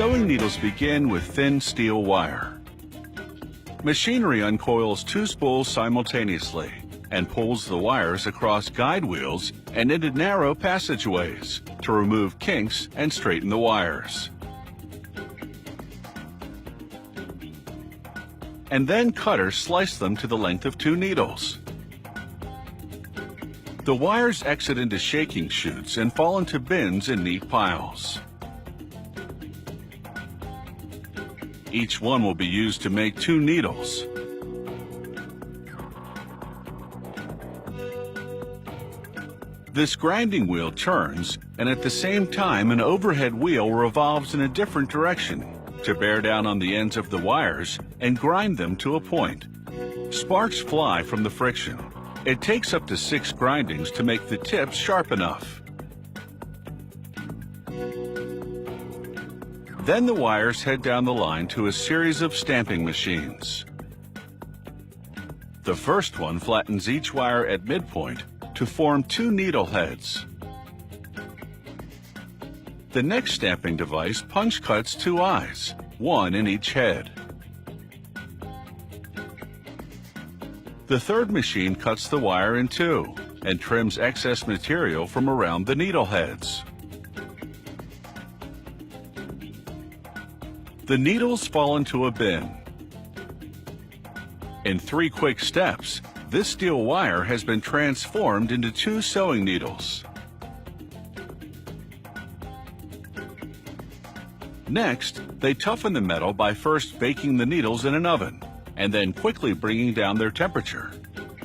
Sewing needles begin with thin steel wire. Machinery uncoils two spools simultaneously and pulls the wires across guide wheels and into narrow passageways to remove kinks and straighten the wires. And then cutters slice them to the length of two needles. The wires exit into shaking chutes and fall into bins in neat piles. Each one will be used to make two needles. This grinding wheel turns, and at the same time an overhead wheel revolves in a different direction to bear down on the ends of the wires and grind them to a point. Sparks fly from the friction. It takes up to 6 grindings to make the tips sharp enough. Then the wires head down the line to a series of stamping machines. The first one flattens each wire at midpoint to form 2 needle heads. The next stamping device punch cuts 2 eyes, 1 in each head. The third machine cuts the wire in 2 and trims excess material from around the needle heads. The needles fall into a bin. In 3 quick steps, this steel wire has been transformed into 2 sewing needles. Next, they toughen the metal by first baking the needles in an oven and then quickly bringing down their temperature.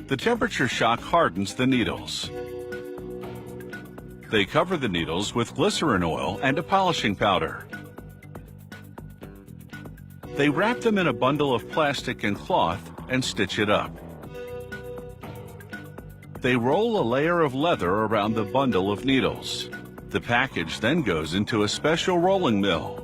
The temperature shock hardens the needles. They cover the needles with glycerin oil and a polishing powder. They wrap them in a bundle of plastic and cloth and stitch it up. They roll a layer of leather around the bundle of needles. The package then goes into a special rolling mill.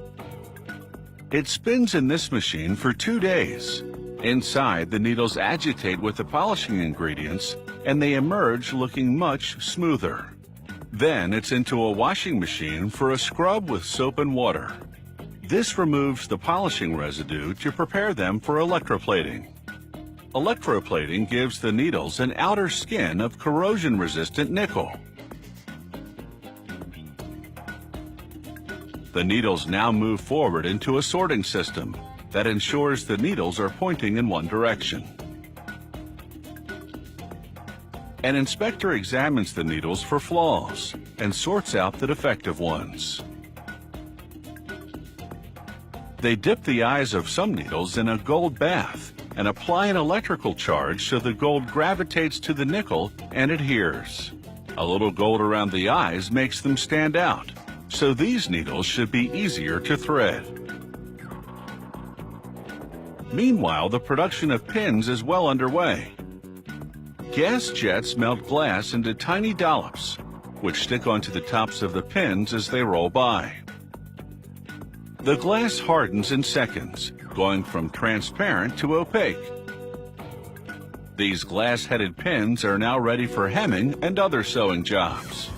It spins in this machine for 2 days. Inside, the needles agitate with the polishing ingredients and they emerge looking much smoother. Then it's into a washing machine for a scrub with soap and water. This removes the polishing residue to prepare them for electroplating. Electroplating gives the needles an outer skin of corrosion-resistant nickel. The needles now move forward into a sorting system that ensures the needles are pointing in one direction. An inspector examines the needles for flaws and sorts out the defective ones. They dip the eyes of some needles in a gold bath and apply an electrical charge so the gold gravitates to the nickel and adheres. A little gold around the eyes makes them stand out, so these needles should be easier to thread. Meanwhile, the production of pins is well underway. Gas jets melt glass into tiny dollops, which stick onto the tops of the pins as they roll by. The glass hardens in seconds, going from transparent to opaque. These glass-headed pins are now ready for hemming and other sewing jobs.